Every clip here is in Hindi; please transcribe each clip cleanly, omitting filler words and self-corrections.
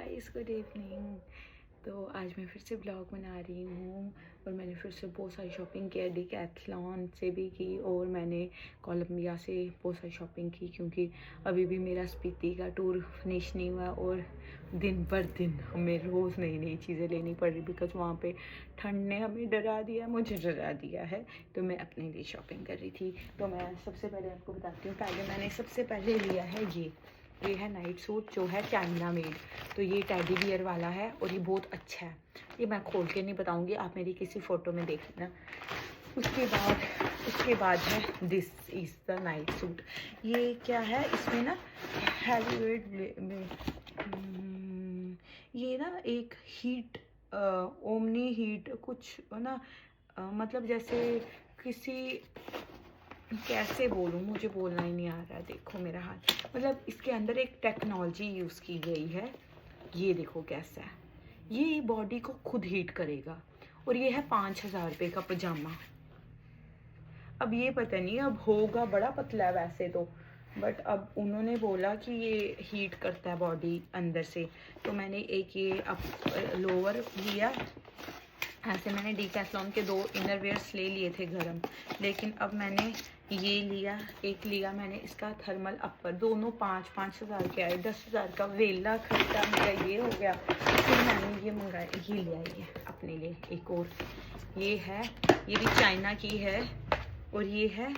Guys, good evening. तो आज मैं फिर से ब्लॉग बना रही हूँ और मैंने फिर से बहुत सारी शॉपिंग की, डिकैथलॉन से भी की और मैंने कोलंबिया से बहुत सारी शॉपिंग की, क्योंकि अभी भी मेरा स्पीति का टूर फिनिश नहीं हुआ और दिन पर दिन हमें रोज़ नई नई चीज़ें लेनी पड़ रही, बिकॉज वहाँ पे ठंड ने हमें डरा दिया, मुझे डरा दिया है। तो मैं अपने लिए शॉपिंग कर रही थी। तो मैं सबसे पहले आपको बताती हूँ, पहले मैंने सबसे पहले लिया है ये है नाइट सूट, जो है चाइना मेड। तो ये टेडी बियर वाला है और ये बहुत अच्छा है। ये मैं खोल के नहीं बताऊंगी, आप मेरी किसी फ़ोटो में देख लेना। उसके बाद है this is the night suit. ये क्या है, इसमें ना हैवीवेट में ये ना एक हीट ओमनी हीट कुछ ना, मतलब जैसे किसी, कैसे बोलूँ, मुझे बोलना ही नहीं आ रहा। देखो मेरा हाथ, मतलब इसके अंदर एक टेक्नोलॉजी यूज़ की गई है। ये देखो कैसा है, ये बॉडी को खुद हीट करेगा। और ये है 5,000 रुपये का पजामा। अब ये पता नहीं, अब होगा, बड़ा पतला है वैसे तो, बट अब उन्होंने बोला कि ये हीट करता है बॉडी अंदर से। तो मैंने एक ये अब लोअर लिया। ऐसे मैंने डीकैथलॉन के 2 इनर वेयर्स ले लिए थे गरम, लेकिन अब मैंने ये लिया, एक लिया मैंने इसका थर्मल अपर। दोनों 5,000 के आए। 10,000 का वेला खर्चा मेरा ये हो गया। फिर मैंने ये मंगाया, ये लिया ये अपने लिए एक और। ये है, ये भी चाइना की है और ये है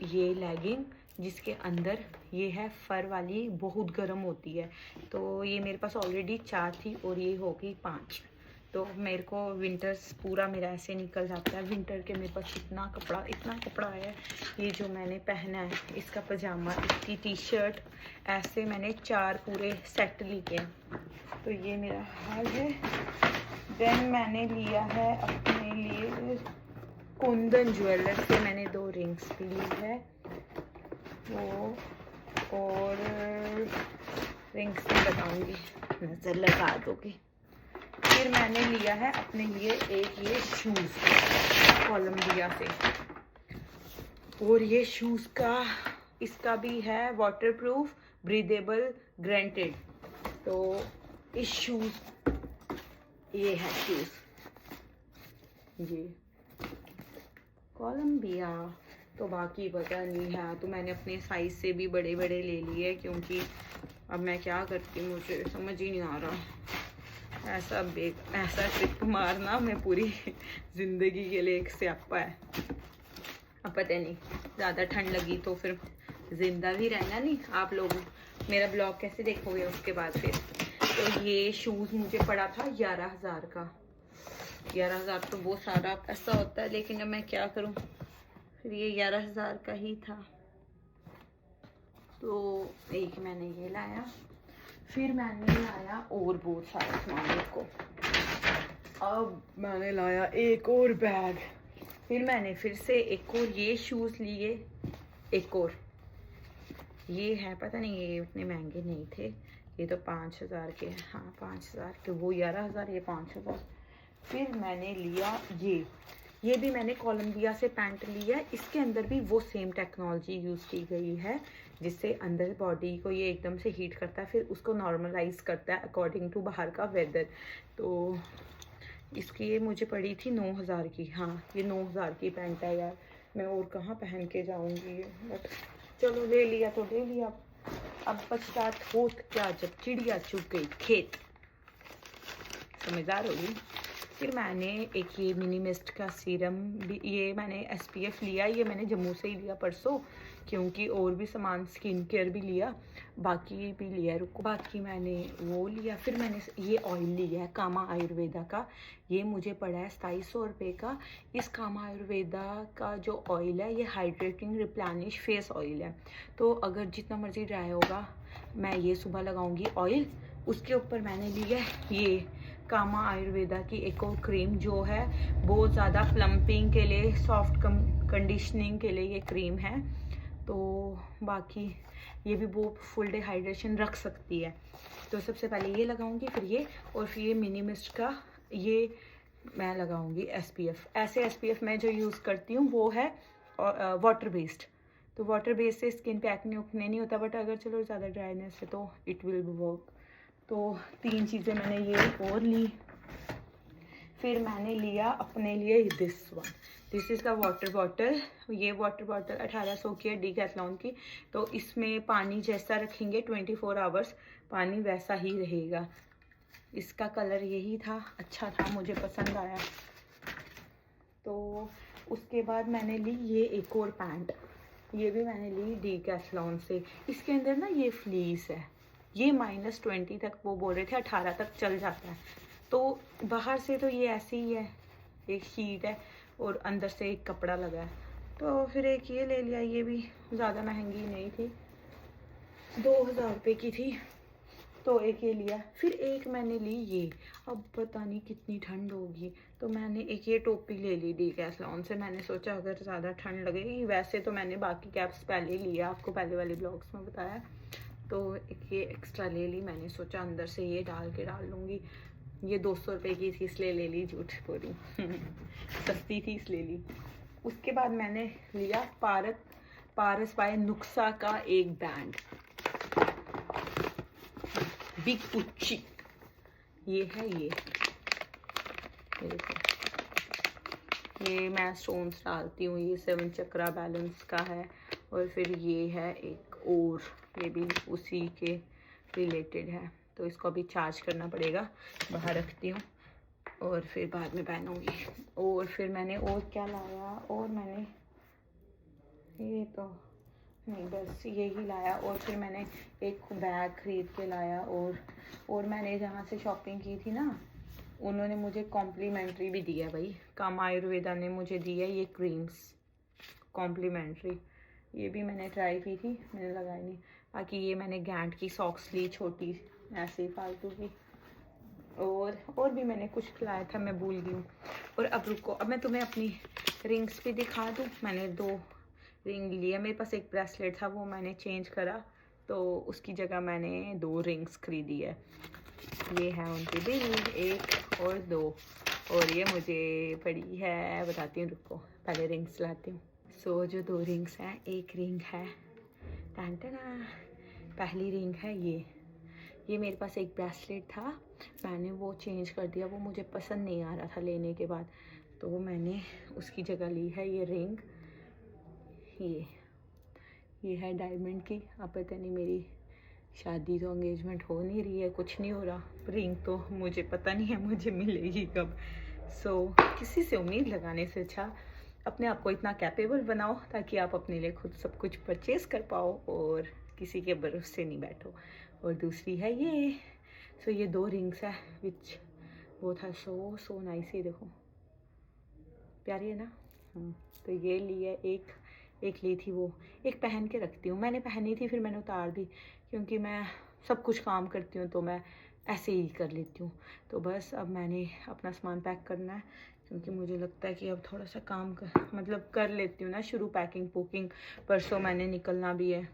ये लेगिंग, जिसके अंदर ये है फर वाली, बहुत गर्म होती है। तो ये मेरे पास ऑलरेडी 4 थी और ये हो गई 5। तो मेरे को विंटर्स पूरा मेरा ऐसे निकल जाता है। विंटर के मेरे पास इतना कपड़ा है। ये जो मैंने पहना है, इसका पजामा, इसकी टी शर्ट, ऐसे मैंने 4 पूरे सेट लिए हैं। तो ये मेरा हाल है। देन मैंने लिया है अपने लिए कुंदन ज्वेलर से, मैंने 2 रिंग्स भी ली है वो, और रिंग्स नहीं बताऊँगी, नज़र लगा दोगे। फिर मैंने लिया है अपने लिए एक ये शूज़ कोलंबिया से, और ये शूज़ का, इसका भी है वाटरप्रूफ, ब्रीदेबल, ग्रांटेड। तो इस शूज़, ये है शूज़, ये कोलंबिया। तो बाकी पता नहीं है, तो मैंने अपने साइज़ से भी बड़े बड़े ले लिए, क्योंकि अब मैं क्या करती, मुझे समझ ही नहीं आ रहा। ऐसा ट्रिप मारना मैं पूरी ज़िंदगी के लिए एक स्यापा है। अब पता नहीं, ज़्यादा ठंड लगी तो फिर ज़िंदा भी रहना नहीं, आप लोग मेरा ब्लॉग कैसे देखोगे उसके बाद फिर। तो ये शूज़ मुझे पड़ा था 11,000 का। 11,000 तो बहुत सारा पैसा होता है, लेकिन अब मैं क्या करूं, फिर ये 11,000 का ही था। तो एक मैंने ये लाया, फिर मैंने लाया और बहुत सारा सामान को। अब मैंने लाया एक और बैग। फिर मैंने फिर से एक और ये शूज़ लिए, एक और ये है, पता नहीं ये उतने महंगे नहीं थे, ये तो 5,000 के, हाँ 5,000 के, वो 11,000, ये 5,000। फिर मैंने लिया ये भी मैंने कोलंबिया से पैंट लिया। इसके अंदर भी वो सेम टेक्नोलॉजी यूज़ की गई है, जिससे अंदर बॉडी को ये एकदम से हीट करता है, फिर उसको नॉर्मलाइज करता है अकॉर्डिंग टू बाहर का वेदर। तो इसकी ये मुझे पड़ी थी 9,000 की। हाँ, ये 9,000 की पैंट है यार, मैं और कहाँ पहन के जाऊँगी ये, बट चलो ले लिया तो ले लिया। अब पछतात होत क्या जब चिड़िया चुग गई खेत, समझदार होगी। फिर मैंने एक ये मिनी मिस्ट का सीरम भी, ये मैंने SPF लिया, ये मैंने जम्मू से ही लिया परसों, क्योंकि और भी सामान स्किन केयर भी लिया, बाकी भी लिया, रुको, बाकी मैंने वो लिया। फिर मैंने ये ऑयल लिया है कामा आयुर्वेदा का, ये मुझे पड़ा है 2,200 रुपये का। इस कामा आयुर्वेदा का जो ऑयल है, ये हाइड्रेटिंग रिप्लेनिश फेस ऑयल है। तो अगर जितना मर्जी ड्राई होगा, मैं ये सुबह लगाऊंगी ऑयल। उसके ऊपर मैंने लिया ये कामा आयुर्वेदा की एक और क्रीम, जो है बहुत ज़्यादा प्लम्पिंग के लिए, सॉफ्ट कंडीशनिंग के लिए ये क्रीम है। तो बाकी ये भी वो फुल डे हाइड्रेशन रख सकती है। तो सबसे पहले ये लगाऊंगी, फिर ये, और फिर ये मिनी मिस्ट का ये मैं लगाऊंगी SPF। ऐसे SPF मैं जो यूज़ करती हूँ वो है वाटर बेस्ड। तो वाटर बेस्ड से स्किन पे एक्ने उकने नहीं होता, बट अगर चलो ज़्यादा ड्राइनेस है तो इट विल वर्क। तो 3 चीज़ें मैंने ये और ली। फिर मैंने लिया अपने लिए this is the water bottle. ये वाटर बॉटल 1800 की है, डीकैथलॉन की। तो इसमें पानी जैसा रखेंगे 24 आवर्स पानी वैसा ही रहेगा। इसका कलर यही था, अच्छा था, मुझे पसंद आया। तो उसके बाद मैंने ली ये एक और पैंट, ये भी मैंने ली डीकैथलॉन से। इसके अंदर ना ये फ्लीस है, ये -20 तक वो बोल रहे थे, 18 तक चल जाता है। तो बाहर से तो ये ऐसे ही है, एक शीट है और अंदर से एक कपड़ा लगा है। तो फिर एक ये ले लिया, ये भी ज़्यादा महंगी नहीं थी, 2000 रुपये की थी, तो एक ये लिया। फिर एक मैंने ली ये, अब पता नहीं कितनी ठंड होगी, तो मैंने एक ये टोपी ले ली डीकैथलॉन से। मैंने सोचा अगर ज़्यादा ठंड लगेगी, वैसे तो मैंने बाकी कैप्स पहले लिया, आपको पहले वाले ब्लॉग्स में बताया, तो एक ये एक्स्ट्रा ले ली। मैंने सोचा अंदर से ये डाल लूँगी। ये 200 रुपये की थी इसलिए ले ली, झूठ बोली सस्ती थी इसलिए ली। उसके बाद मैंने लिया पारस बाय नुक्सा का एक बैंड, बिग उच्ची, ये है ये देखो, ये मैं स्टोन्स डालती हूँ, ये 7 चक्रा बैलेंस का है। और फिर ये है एक और, ये भी उसी के रिलेटेड है, तो इसको अभी चार्ज करना पड़ेगा, बाहर रखती हूँ और फिर बाद में पहनूँगी। और फिर मैंने और क्या लाया, और मैंने ये तो नहीं, बस यही लाया। और फिर मैंने एक बैग ख़रीद के लाया। और मैंने जहाँ से शॉपिंग की थी ना, उन्होंने मुझे कॉम्प्लीमेंट्री भी दिया भाई, काम आयुर्वेदा ने मुझे दिया ये क्रीम्स कॉम्प्लीमेंट्री। ये भी मैंने ट्राई की थी, मैंने लगाई नहीं। बाकी ये मैंने गैंट की सॉक्स ली, छोटी ऐसे ही फालतू की। और भी मैंने कुछ लाया था, मैं भूल गई हूँ। और अब रुको, अब मैं तुम्हें अपनी रिंग्स भी दिखा दूँ। मैंने 2 रिंग लिए, मेरे पास एक ब्रेसलेट था, वो मैंने चेंज करा, तो उसकी जगह मैंने 2 रिंग्स खरीदी है। ये है उनकी बिल, 1 और 2। और ये मुझे पड़ी है, बताती हूँ, रुको पहले रिंग्स लाती हूँ। सो जो 2 रिंग्स हैं, एक रिंग है टैंटना, पहली रिंग है ये मेरे पास एक ब्रेसलेट था, मैंने वो चेंज कर दिया, वो मुझे पसंद नहीं आ रहा था लेने के बाद, तो मैंने उसकी जगह ली है ये रिंग। ये है डायमंड की। अब पता नहीं, मेरी शादी तो एंगेजमेंट हो नहीं रही है, कुछ नहीं हो रहा, रिंग तो मुझे पता नहीं है मुझे मिलेगी कब। सो किसी से उम्मीद लगाने से अच्छा अपने आप को इतना कैपेबल बनाओ ताकि आप अपने लिए खुद सब कुछ परचेज़ कर पाओ और किसी के भरोसे नहीं बैठो। और दूसरी है ये। सो ये 2 रिंग्स है, विच वो था सो नाइस, ये देखो प्यारी है ना। तो ये ली है, एक ली थी, वो एक पहन के रखती हूँ। मैंने पहनी थी, फिर मैंने उतार दी, क्योंकि मैं सब कुछ काम करती हूँ तो मैं ऐसे ही कर लेती हूँ। तो बस अब मैंने अपना सामान पैक करना है, क्योंकि मुझे लगता है कि अब थोड़ा सा काम कर लेती हूँ ना शुरू, पैकिंग पुकिंग, परसों मैंने निकलना भी है।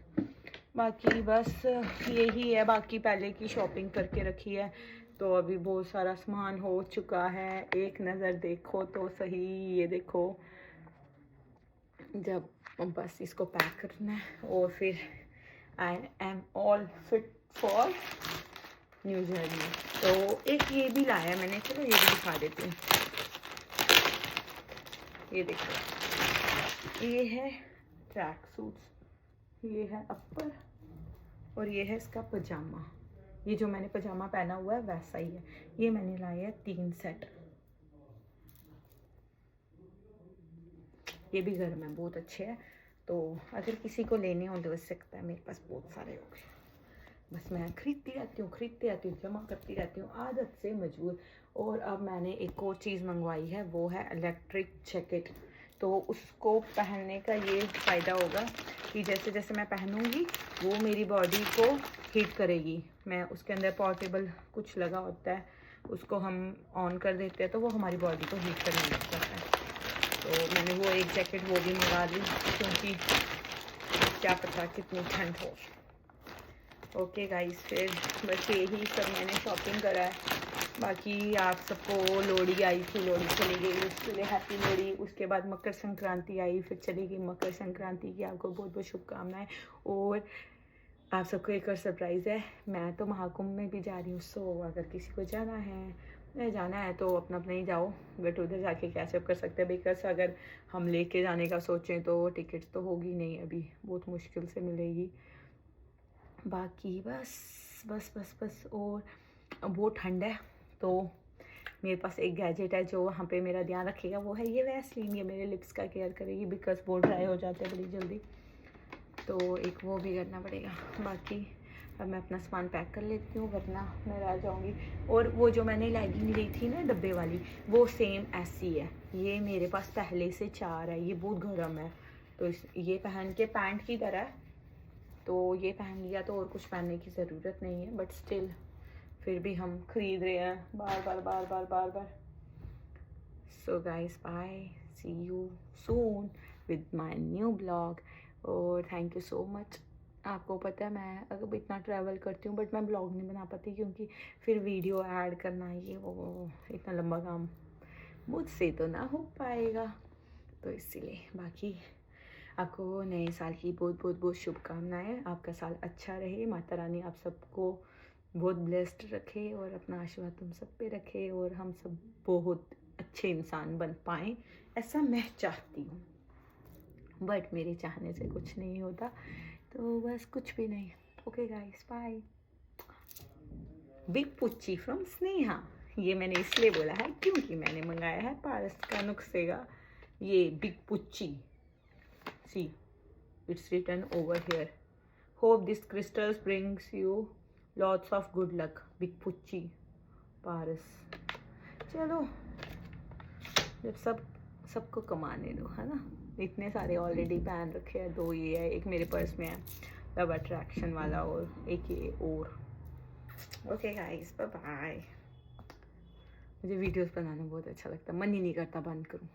बाकी बस यही है, बाकी पहले की शॉपिंग करके रखी है, तो अभी बहुत सारा सामान हो चुका है। एक नज़र देखो तो सही, ये देखो, जब बस इसको पैक करना है और फिर I am all fit for new journey. तो एक ये भी लाया मैंने, चलो ये भी दिखा देती हूँ। ये देखो, ये है ट्रैक सूट्स, ये है अपर और ये है इसका पजामा। ये जो मैंने पजामा पहना हुआ है वैसा ही है। ये मैंने लाया है 3 सेट। ये भी घर में बहुत अच्छे हैं, तो अगर किसी को लेने हो तो सकता है, मेरे पास बहुत सारे हो गए। बस मैं खरीदती रहती हूँ, जमा करती रहती हूँ, आदत से मजबूर। और अब मैंने एक और चीज़ मंगवाई है, वो है इलेक्ट्रिक जैकेट। तो उसको पहनने का ये फ़ायदा होगा कि जैसे जैसे मैं पहनूँगी वो मेरी बॉडी को हीट करेगी। मैं उसके अंदर पोर्टेबल कुछ लगा होता है, उसको हम ऑन कर देते हैं तो वो हमारी बॉडी को हीट करने लग जाता है। तो मैंने वो एक जैकेट वो भी मंगा ली, क्योंकि क्या पता कितनी ठंड हो। ओके गाइस, फिर बस यही सब मैंने शॉपिंग करा है। बाकी आप सबको लोहड़ी आई थी, लोहड़ी चली गई, उसके लिए हैप्पी लोहड़ी। उसके बाद मकर संक्रांति आई, फिर चली गई मकर संक्रांति की आपको बहुत बहुत शुभकामनाएं। और आप सबको एक और सरप्राइज़ है, मैं तो महाकुंभ में भी जा रही हूँ। सो अगर किसी को जाना है तो अपना अपना ही जाओ, बट उधर जाके कैचअप कर सकते हैं। बिकॉज अगर हम लेके जाने का सोचें तो टिकट्स तो होगी नहीं, अभी बहुत मुश्किल से मिलेगी। बाकी बस बस बस बस और बहुत ठंड है, तो मेरे पास एक गैजेट है जो वहाँ पे मेरा ध्यान रखेगा, वो है ये वैसलीन। ये मेरे लिप्स का केयर करेगी, बिकॉज बहुत ड्राई हो जाते हैं बड़ी जल्दी, तो एक वो भी करना पड़ेगा। बाकी अब मैं अपना सामान पैक कर लेती हूँ, वरना मैं रह जाऊँगी। और वो जो मैंने लेगिंग ली थी ना डब्बे वाली, वो सेम ऐसी है। ये मेरे पास पहले से 4 है, ये बहुत गर्म है, तो ये पहन के पैंट की तरह है, तो ये पहन लिया तो और कुछ पहनने की ज़रूरत नहीं है। बट स्टिल फिर भी हम खरीद रहे हैं बार बार बार बार बार बार। So guys bye, see you soon with my new blog. और थैंक यू सो मच। आपको पता है मैं अगर इतना ट्रैवल करती हूँ बट मैं ब्लॉग नहीं बना पाती, क्योंकि फिर वीडियो ऐड करना ये वो इतना लंबा काम मुझसे तो ना हो पाएगा, तो इसीलिए। बाकी आपको नए साल की बहुत बहुत बहुत शुभकामनाएं। आपका साल अच्छा रहे, माता रानी आप सबको बहुत ब्लेस्ड रखे और अपना आशीर्वाद तुम सब पे रखे, और हम सब बहुत अच्छे इंसान बन पाएँ, ऐसा मैं चाहती हूँ। बट मेरे चाहने से कुछ नहीं होता, तो बस कुछ भी नहीं। Okay guys bye. बिग पुच्ची फ्रॉम स्नेहा। ये मैंने इसलिए बोला है क्योंकि मैंने मंगाया है पारस का नुस्खे का ये बिग पुच्ची। See it's written over here, hope this crystals brings you lots of good luck. Big पुच्ची पारस। चलो जब सबको कमाने दो, है ना। इतने सारे ऑलरेडी पहन रखे हैं, 2 ये है, एक मेरे पर्स में है लव अट्रैक्शन वाला, और एक ये और। Okay guys bye bye. मुझे वीडियोस बनाना बहुत अच्छा लगता है, मन ही नहीं करता बंद करूं।